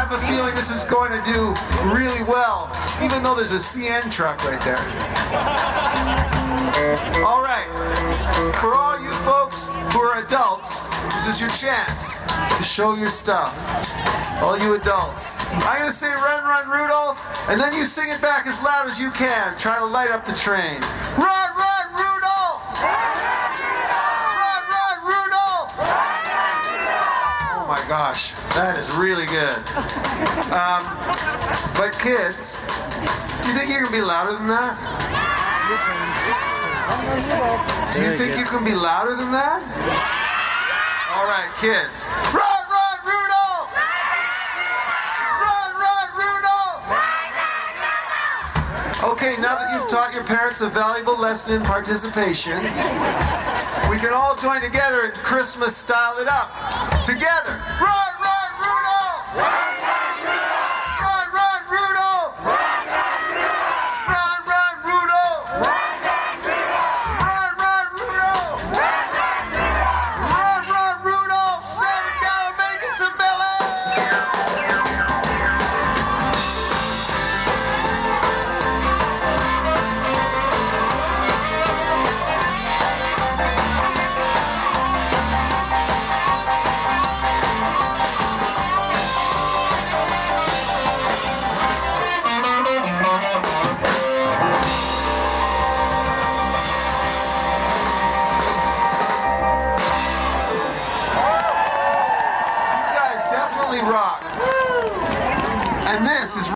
have a feeling this is going to do really well, even though there's a CN truck right there. All right, for all you folks who are adults, this is your chance to show your stuff. All you adults. I'm going to say Run, Run Rudolph, and then you sing it back as loud as you can. Try to light up the train. Run, Run Rudolph! Run, Run Rudolph! Oh my gosh, that is really good. But kids, do you think you can be louder than that? Do you think you can be louder than that? All right, kids. Run, Run Rudolph! Run, Run Rudolph! Okay, now that you've taught your parents a valuable lesson in participation, we can all join together and Christmas style it up. Together. Run, Run Rudolph!